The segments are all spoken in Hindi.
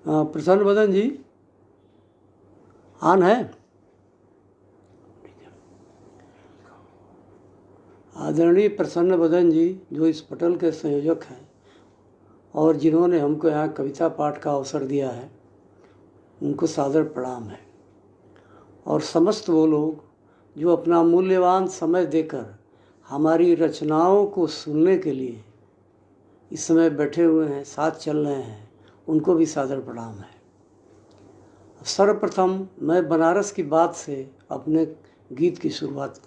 प्रसन्न बदन जी आन है। आदरणीय प्रसन्न बदन जी जो इस पटल के संयोजक हैं और जिन्होंने हमको यहाँ कविता पाठ का अवसर दिया है, उनको सादर प्रणाम है। और समस्त वो लोग जो अपना मूल्यवान समय देकर हमारी रचनाओं को सुनने के लिए इस समय बैठे हुए हैं, साथ चल रहे हैं, उनको भी सादर प्रणाम है। सर्वप्रथम मैं बनारस की बात से अपने गीत की शुरुआत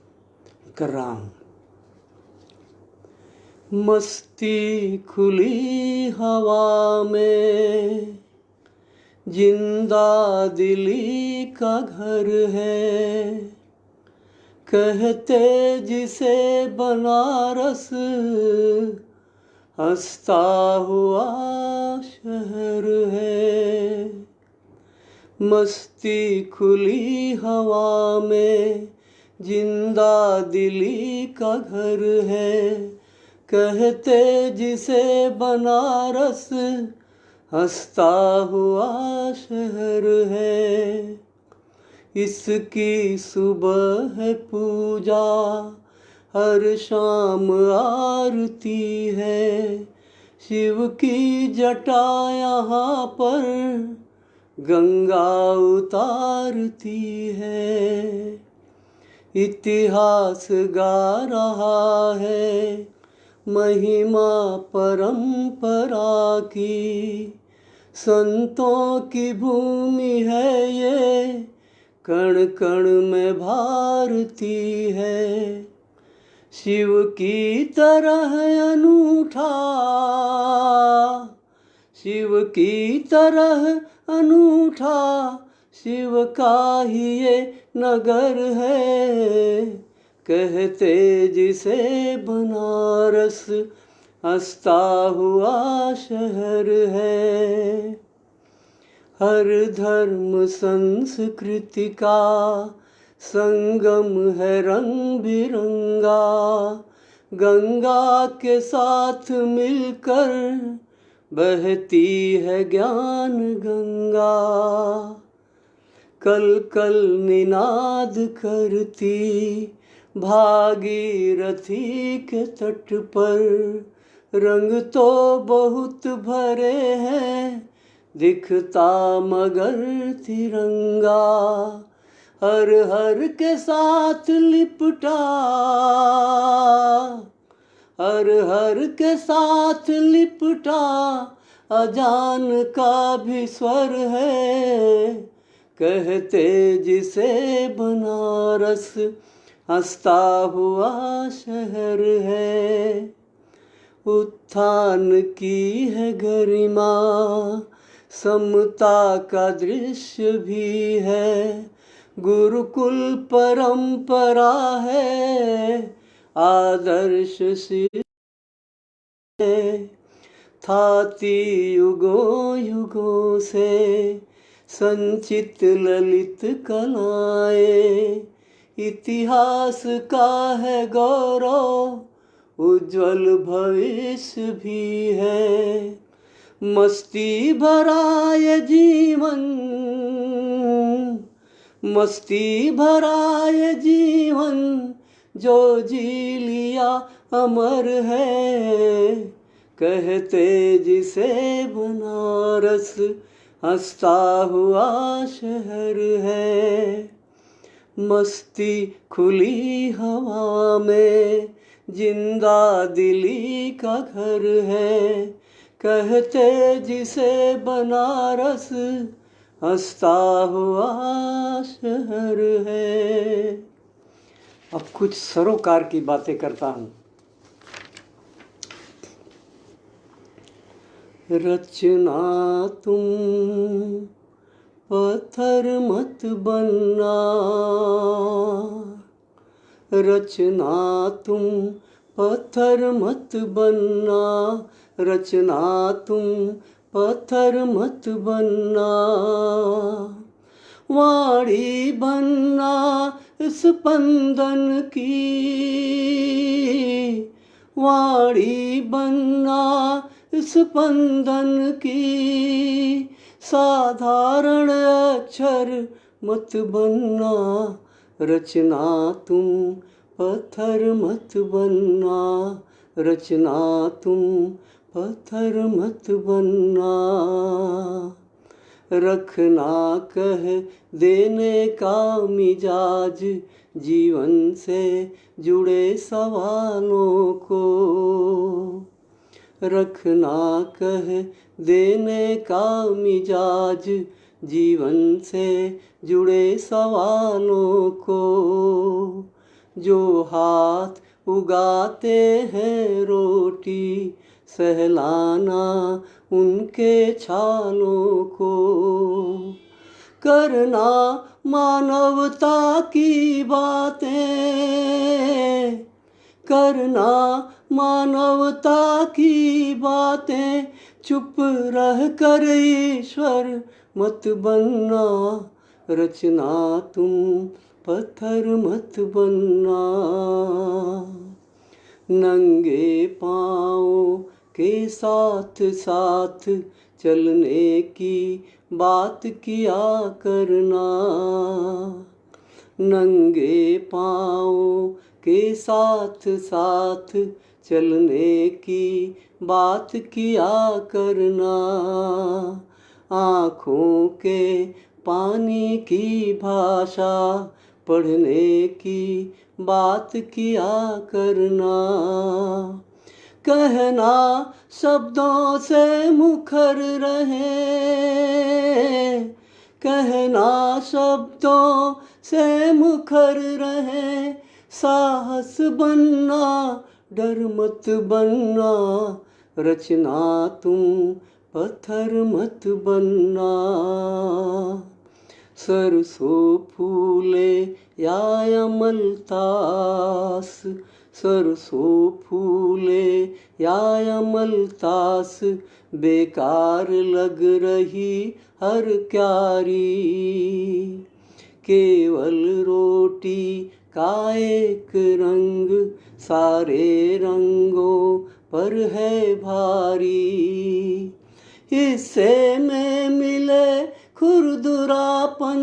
कर रहा हूँ। मस्ती खुली हवा में जिंदा दिली का घर है, कहते जिसे बनारस हंसता हुआ शहर है। मस्ती खुली हवा में जिंदा दिली का घर है, कहते जिसे बनारस हंसता हुआ शहर है। इसकी सुबह है पूजा, हर शाम आरती है, शिव की जटा यहाँ पर गंगा उतारती है। इतिहास गा रहा है महिमा परंपरा की, संतों की भूमि है ये, कण कण में भारती है। शिव की तरह अनूठा, शिव की तरह अनूठा, शिव का ही ये नगर है, कहते जिसे बनारस हंसता हुआ शहर है। हर धर्म संस्कृति का संगम है रंग बिरंगा, गंगा के साथ मिलकर बहती है ज्ञान गंगा। कल कल निनाद करती भागीरथी के तट पर, रंग तो बहुत भरे हैं, दिखता मगर तिरंगा। हर हर के साथ लिपटा, हर हर के साथ लिपटा, अजान का भी स्वर है, कहते जिसे बनारस हंसता हुआ शहर है। उत्थान की है गरिमा, समता का दृश्य भी है, गुरुकुल परंपरा है, आदर्श सिर थाती युगों युगों से संचित ललित कलाएं, इतिहास का है गौरव, उज्जवल भविष्य भी है। मस्ती भरा ये जीवन, मस्ती भरा ये जीवन, जो जी लिया अमर है, कहते जिसे बनारस हंसता हुआ शहर है। मस्ती खुली हवा में जिंदा दिली का घर है, कहते जिसे बनारस हंसता हुआ शहर है। अब कुछ सरोकार की बातें करता हूँ। रचना तुम पत्थर मत बनना, रचना तुम पत्थर मत बनना, रचना तुम पत्थर मत बनना। वाणी बनना स्पंदन की, वाणी बनना स्पंदन की, साधारण अक्षर मत बनना, रचना तुम पत्थर मत बनना, रचना तुम पत्थर मत बनना। रखना कह देने का मिजाज, जीवन से जुड़े सवालों को। रखना कह देने का मिजाज, जीवन से जुड़े सवालों को। जो हाथ उगाते हैं रोटी, सहलाना उनके छालों को। करना मानवता की बातें, करना मानवता की बातें, चुप रह कर ईश्वर मत बनना, रचना तुम पत्थर मत बनना। नंगे पाँव के साथ साथ चलने की बात किया करना, नंगे पाँव के साथ साथ चलने की बात किया करना। आँखों के पानी की भाषा पढ़ने की बात किया करना। कहना शब्दों से मुखर रहे, कहना शब्दों से मुखर रहे। साहस बनना डर मत बनना, रचना तुम पत्थर मत बनना। सरसों फूले या अमलतास, सरसों फूले या अमलतास, बेकार लग रही हर क्यारी। केवल रोटी का एक रंग सारे रंगों पर है भारी। हिस्से में मिले खुरदुरापन,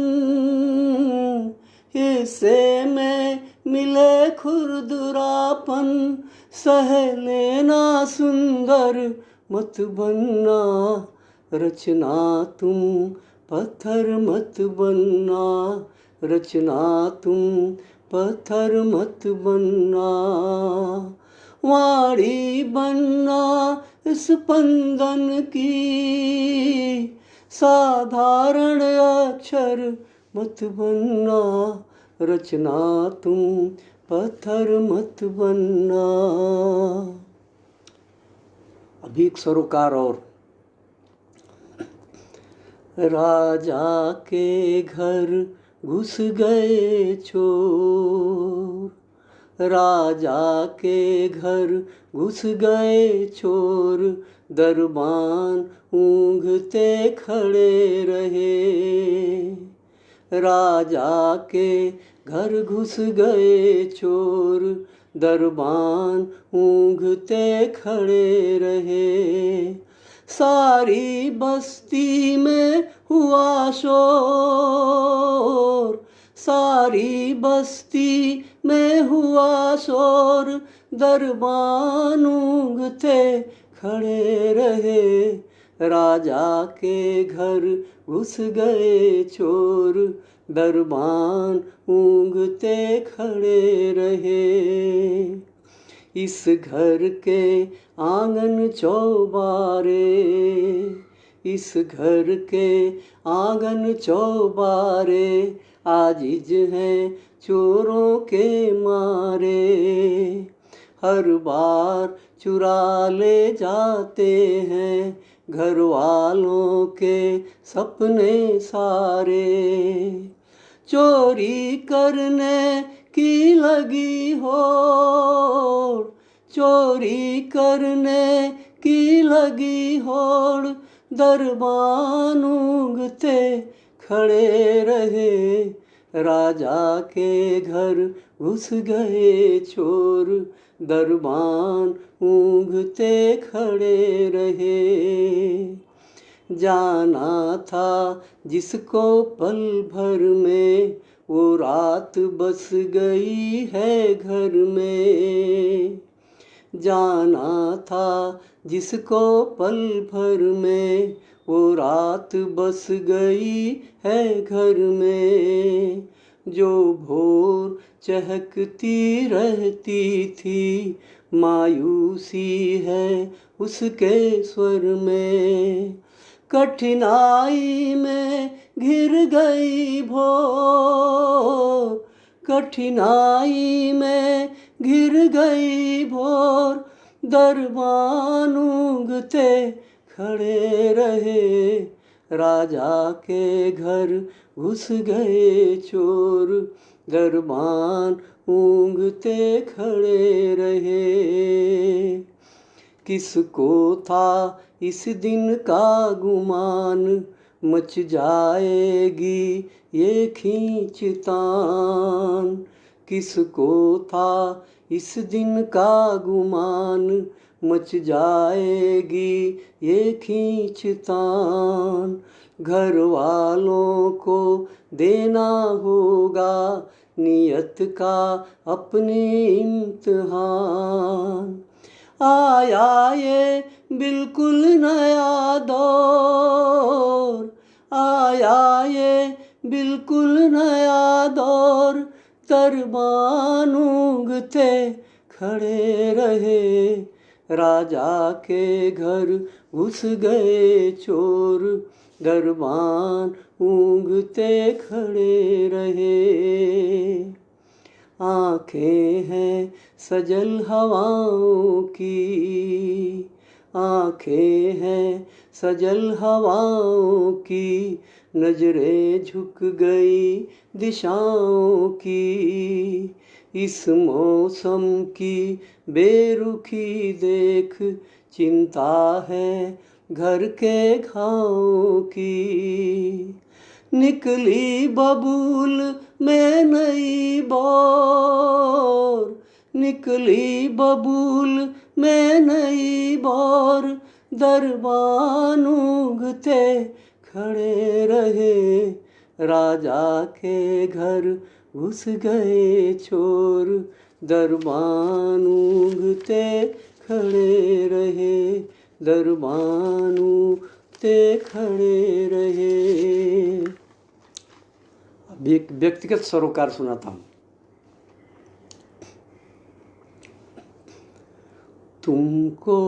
हिस्से में मिले खुरदुरापन, सह लेना सुंदर मत बनना, रचना तुम पत्थर मत बनना, रचना तुम पत्थर मत बनना। वाणी बनना स्पंदन की, साधारण अक्षर मत बनना, रचना तुम पत्थर मत बनना। अभी एक सरोकार और। राजा के घर घुस गए चोर, राजा के घर घुस गए चोर, दरबान ऊँघते खड़े रहे। राजा के घर घुस गए चोर, दरबान ऊँघते खड़े रहे। सारी बस्ती में हुआ शोर, सारी बस्ती में हुआ शोर, दरबान ऊँघते खड़े रहे। राजा के घर घुस गए चोर, दरबान ऊँघते खड़े रहे। इस घर के आंगन चौबारे, इस घर के आंगन चौबारे, आजिज हैं चोरों के मारे। हर बार चुरा ले जाते हैं घर वालों के सपने सारे। चोरी करने की लगी होड़, चोरी करने की लगी होड़, दरबान ऊँघते खड़े रहे। राजा के घर घुस गए चोर, दरबान ऊँघते खड़े रहे। जाना था जिसको पल भर में, वो रात बस गई है घर में। जाना था जिसको पल भर में, वो रात बस गई है घर में। जो भोर चहकती रहती थी, मायूसी है उसके स्वर में। कठिनाई में घिर गई भोर, कठिनाई में घिर गई भोर, दरबान ऊँघते खड़े रहे। राजा के घर घुस गए चोर, दरबान ऊँघते खड़े रहे। किसको था इस दिन का गुमान, मच जाएगी ये खींचतान। किसको था इस दिन का गुमान, मच जाएगी ये खींचतान। घर वालों को देना होगा नियत का अपनी इम्तिहान। आया ये बिल्कुल नया दौर, आया ये बिल्कुल नया दौर, दरबान ऊँघते खड़े रहे। राजा के घर घुस गए चोर, दरबान ऊँघते खड़े रहे। आँखें हैं सजल हवाओं की, आँखें हैं सजल हवाओं की, नजरें झुक गई दिशाओं की। इस मौसम की बेरुखी देख, चिंता है घर के घावों की। निकली बबूल में नई बौर, निकली बबूल में नई बौर, दरबान ऊँघते खड़े रहे। राजा के घर घुस गए चोर, दरबान ऊँघते खड़े रहे। दरबान ऊँघते खड़े रहे। अब एक व्यक्तिगत सरोकार सुनाता हूँ। तुमको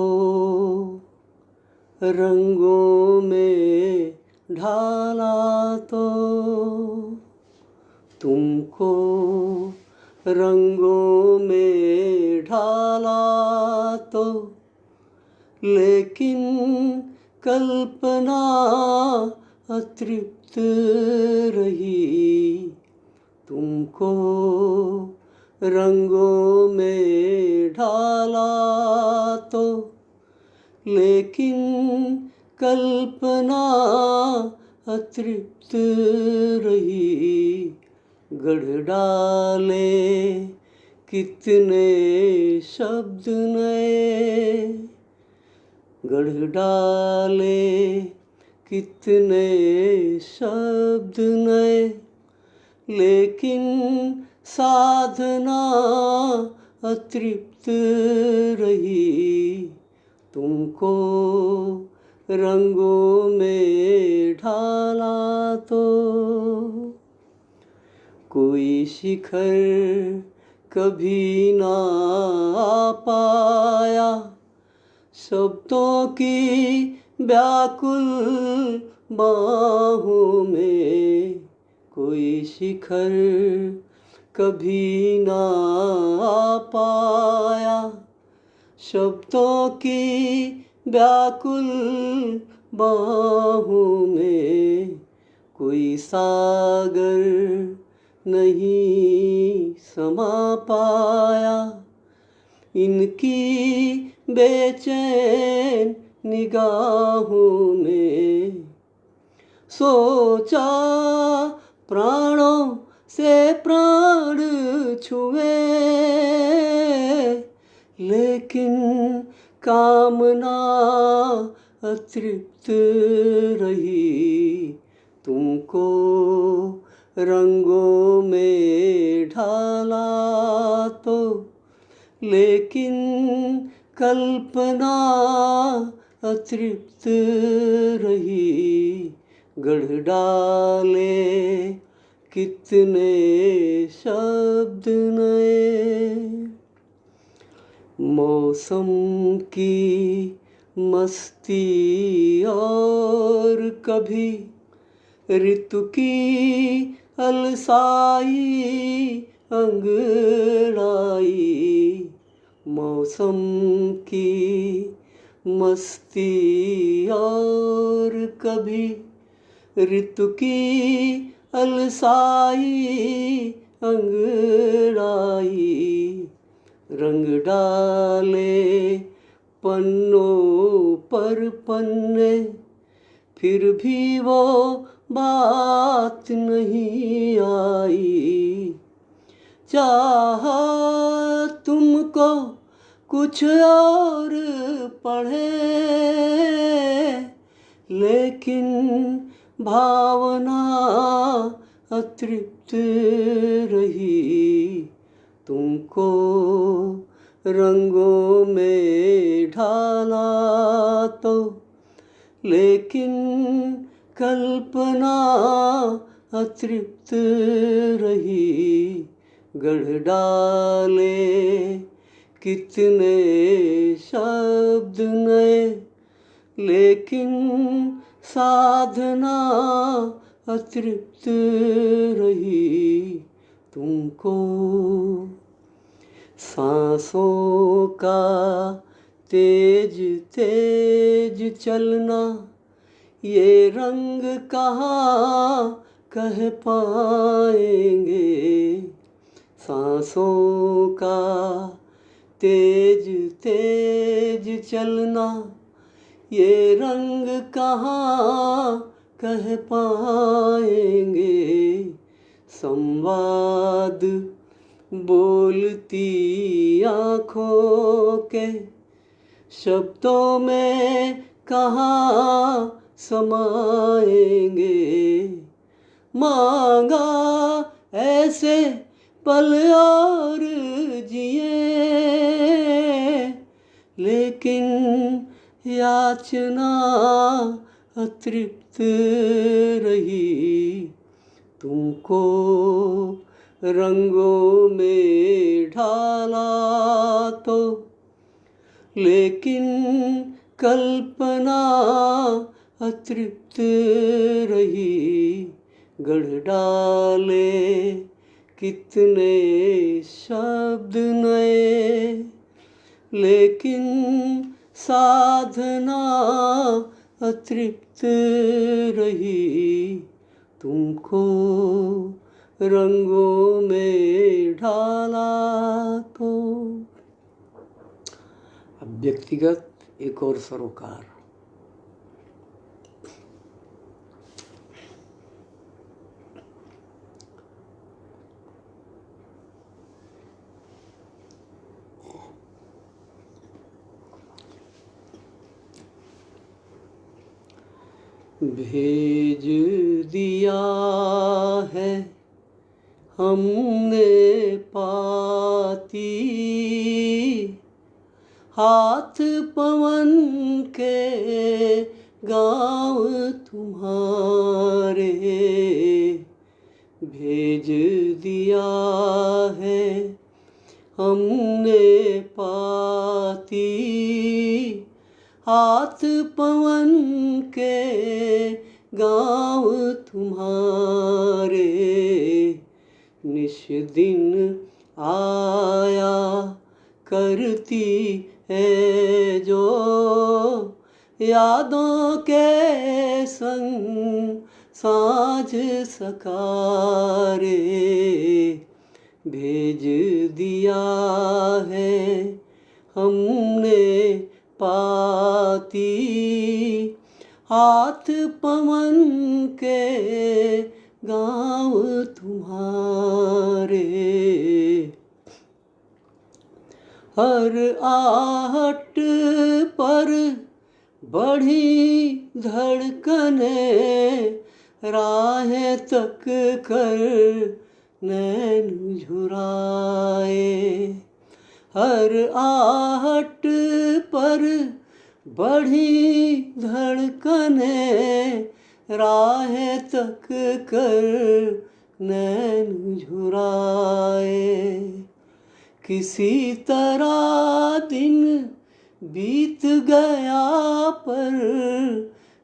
रंगों में ढाला तो, तुमको रंगों में ढाला तो, लेकिन कल्पना अतृप्त रही। तुमको रंगों में ढाला तो, लेकिन कल्पना अतृप्त रही। गढ़ डाले कितने शब्द नए, गढ़ डाले कितने शब्द नए, लेकिन साधना अतृप्त रही। तुमको रंगों में ढाला तो, कोई शिखर कभी ना आ पाया, शब्दों की व्याकुल बाहों में। कोई शिखर कभी ना आ पाया, शब्दों की व्याकुल बाहों में। कोई सागर नहीं समा पाया, इनकी बेचैन निगाहों में। सोचा प्राणों से प्राण छुए, लेकिन कामना अतृप्त रही। तुमको रंगों में ढाला तो, लेकिन कल्पना अतृप्त रही। गढ़ डाले कितने शब्द नए, मौसम की मस्ती और कभी ऋतु की अलसाई अंगड़ाई। मौसम की मस्ती और कभी ऋतु की अलसाई अंगड़ाई। रंग डाले पन्नों पर पन्ने, फिर भी वो बात नहीं आई। चाहा तुमको कुछ और पढ़े, लेकिन भावना अतृप्त रही। तुमको रंगों में ढाला तो, लेकिन कल्पना अतृप्त रही। गढ़ डाले कितने शब्द नए, लेकिन साधना अतृप्त रही। तुमको सांसों का तेज तेज चलना, ये रंग कहाँ कह पाएंगे। सांसों का तेज तेज चलना, ये रंग कहाँ कह पाएंगे। संवाद बोलती आँखों के शब्दों में कहाँ समाएंगे। मांगा ऐसे पल और जिए, लेकिन याचना अतृप्त रही। तुमको रंगों में ढाला तो, लेकिन कल्पना अतृप्त रही। गढ़ डाले कितने शब्द नए, लेकिन साधना अतृप्त रही। तुमको रंगों में ढाला तो। अब व्यक्तिगत एक और सरोकार। भेज दिया है हमने पाती, हाथ पवन के गाँव तुम्हारे। भेज दिया है हमने पाती, हाथ पवन के गाँव तुम्हारे। निश दिन आया करती है जो यादों के संग साँझ सकारे। भेज दिया है हमने पाती, हाथ पवन के गाँव तुम्हारे। हर आहट पर बढ़ी धड़कने राहें तक कर नैन झुराए। हर आहट पर बढ़ी धड़कने राहें तक कर नैन झुराए। किसी तरह दिन बीत गया पर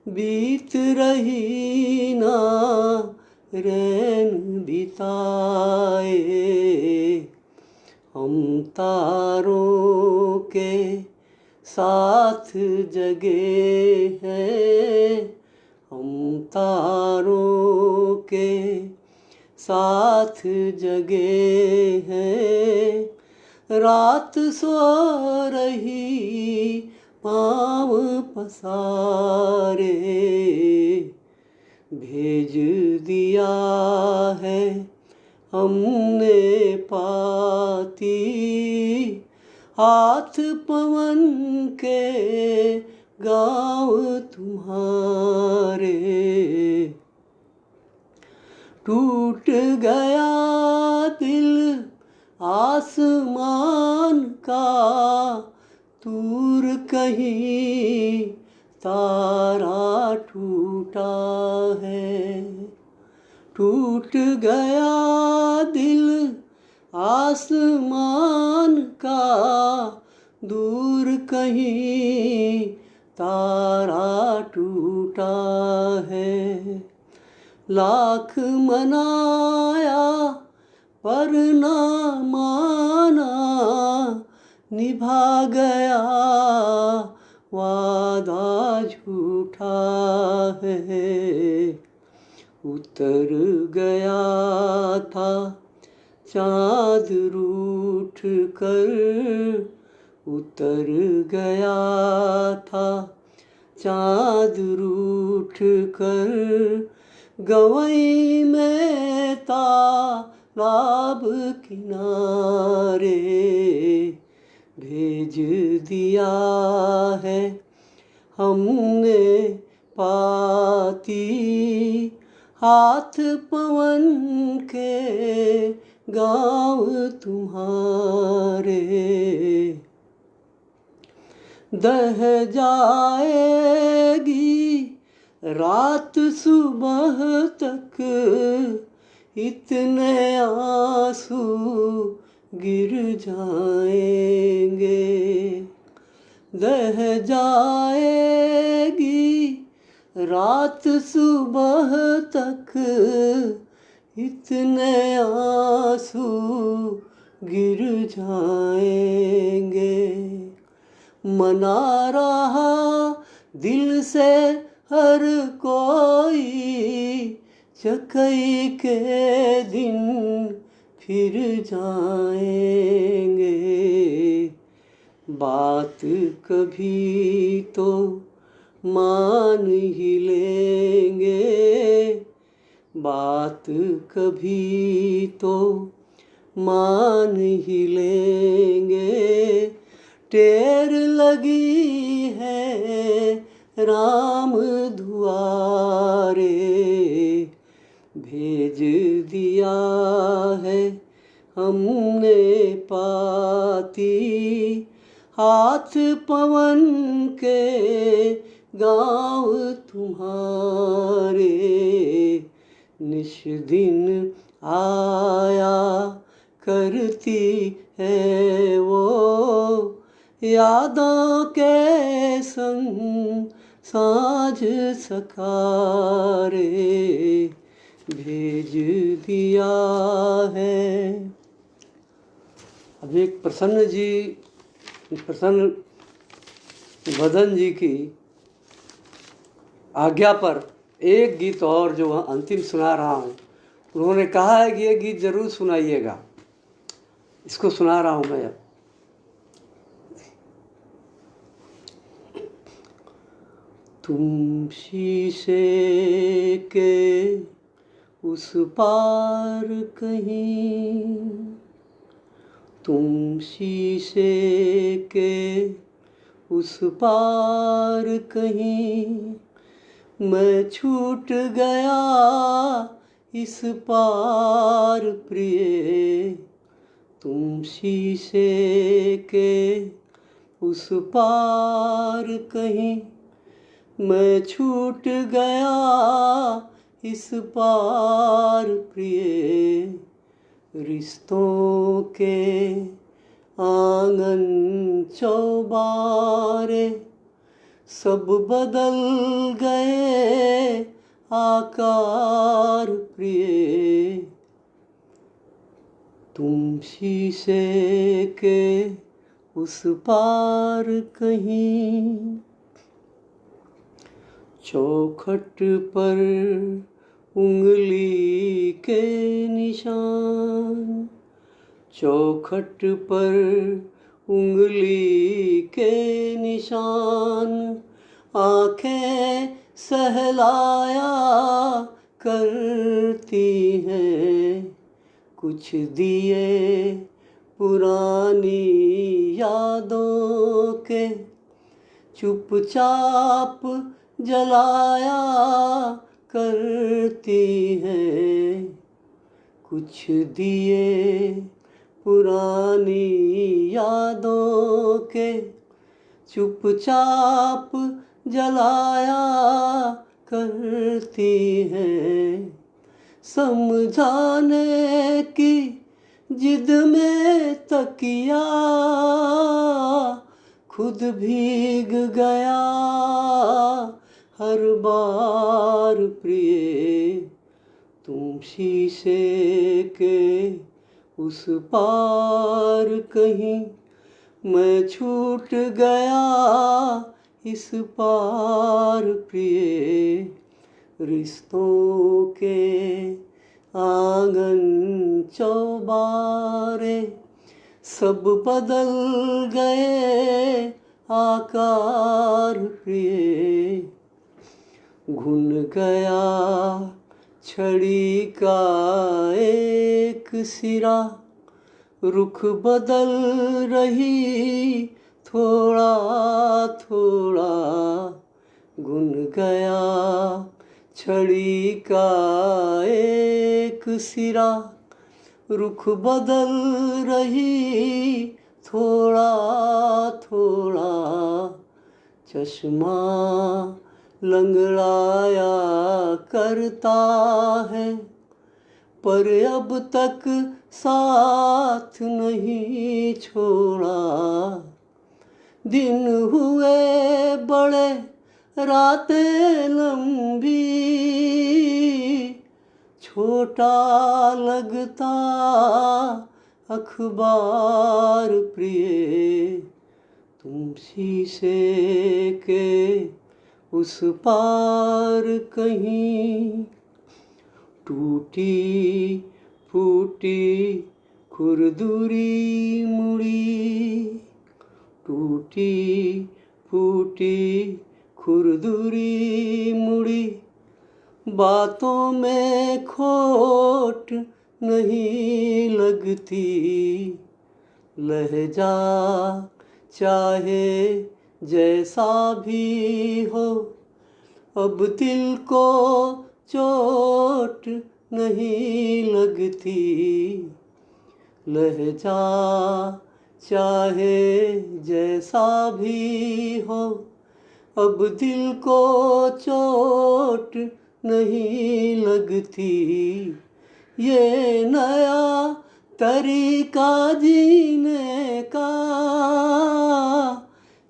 बीत रही ना रैन बिताए। हम तारों के साथ जगे हैं, हम तारों के साथ जगे हैं। रात सो रही पाँव पसारे, भेज दिया है हमने पाती। हाथ पवन के गाँव तुम्हारे। टूट गया दिल आसमान का, दूर कहीं तारा टूटा है। टूट गया दिल आसमान का, दूर कहीं तारा टूटा है। लाख मनाया पर ना माना, निभा गया वादा झूठा है। उतर गया था चाँद रूठ कर, उतर गया था चाँद रूठ कर। गवई में तालाब किनारे, भेज दिया है हमने पाती। हाथ पवन के गाँव तुम्हारे। दह जाएगी रात सुबह तक, इतने आंसू गिर जाएंगे। दह जाएगी रात सुबह तक, इतने आंसू गिर जाएंगे। मना रहा दिल से हर कोई, चकई के दिन फिर जाएंगे। बात कभी तो मान ही लेंगे, बात कभी तो मान ही लेंगे। टेर लगी है राम दुआरे, भेज दिया है हमने पाती। हाथ पवन के गाँव तुम्हारे। निश दिन आया करती है वो, यादों के संग साँझ सकारे, भेज दिया है। अब एक प्रसन्न वदन जी की आज्ञा पर एक गीत और जो अंतिम सुना रहा हूँ। उन्होंने कहा है कि ये गीत जरूर सुनाइएगा, इसको सुना रहा हूँ मैं अब। तुम शीशे के उस पार कहीं, तुम शीशे के उस पार कहीं मैं छूट गया इस पार प्रिय, तुम शीशे के उस पार कहीं मैं छूट गया इस पार प्रिय, रिश्तों के आंगन चौबारे सब बदल गए आकार प्रिय, तुम शीशे के उस पार कहीं। चौखट पर उंगली के निशान, चौखट पर उंगली के निशान, आंखें सहलाया करती हैं, कुछ दिए पुरानी यादों के चुपचाप जलाया करती हैं, कुछ दिए पुरानी यादों के चुपचाप जलाया करती हैं, समझाने की जिद में तकिया खुद भीग गया हर बार प्रिय, तुम शीशे के उस पार कहीं मैं छूट गया इस पार प्रिय, रिश्तों के आंगन चौबारे सब बदल गए आकार प्रिय, घुन गया छड़ी का एक सिरा, रुख बदल रही थोड़ा थोड़ा, घुन गया छड़ी का एक सिरा, रुख बदल रही थोड़ा थोड़ा, चश्मा लंगड़ाया करता है पर अब तक साथ नहीं छोड़ा, दिन हुए बड़े रातें लंबी, छोटा लगता अखबार प्रिय, तुम शीशे के उस पार कहीं, टूटी फूटी खुरदुरी मुड़ी, टूटी फूटी खुरदुरी मुड़ी, बातों में खोट नहीं लगती, लहजा चाहे जैसा भी हो अब दिल को चोट नहीं लगती, लहजा चाहे जैसा भी हो अब दिल को चोट नहीं लगती, ये नया तरीका जीने का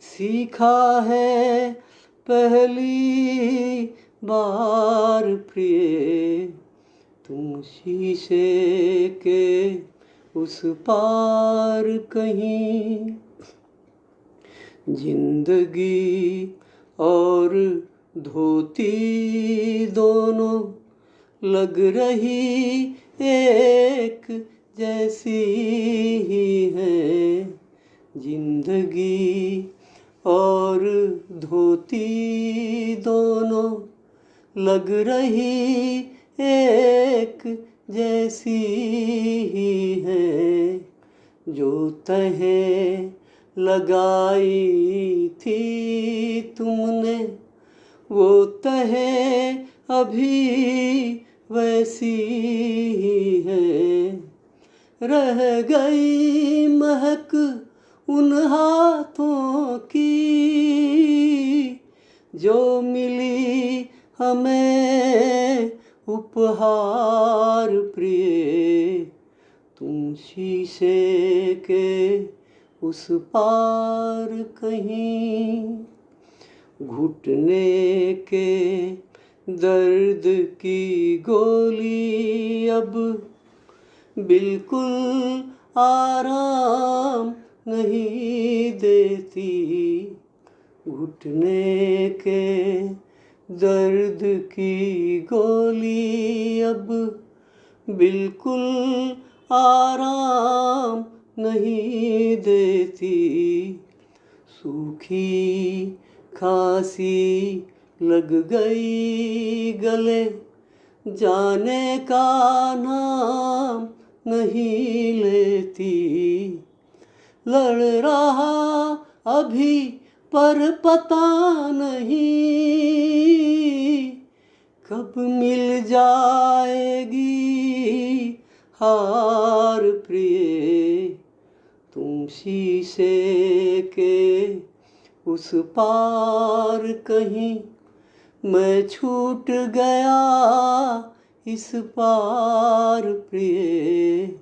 सीखा है पहली बार प्रिय, तुम शीशे के उस पार कहीं, जिंदगी और धोती दोनों लग रही एक जैसी ही है, जिंदगी और धोती दोनों लग रही एक जैसी ही है, जो तहें लगाई थी तुमने, वो तहे अभी वैसी ही है। रह गई महक उन हाथों की जो मिली हमें उपहार प्रिय। तुम शीशे के उस पार कहीं, घुटने के दर्द की गोली अब बिल्कुल आराम नहीं देती। घुटने के दर्द की गोली अब बिल्कुल आराम नहीं देती। सूखी खांसी लग गई गले, जाने का नाम नहीं लेती। लड़ रहा अभी पर पता नहीं कब मिल जाएगी हार प्रिय। तुम शीशे के उस पार कहीं, मैं छूट गया इस पार प्रिय।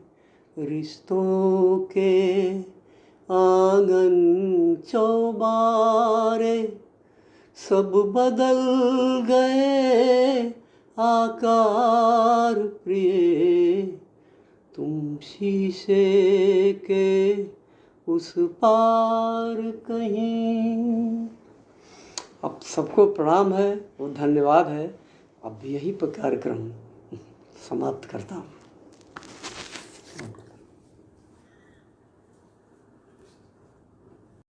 रिश्तों के आंगन चौबारे सब बदल गए आकार प्रिय। तुम शीशे के उस पार कहीं। अब सबको प्रणाम है और धन्यवाद है। अब यही पर कार्यक्रम समाप्त करता हूँ।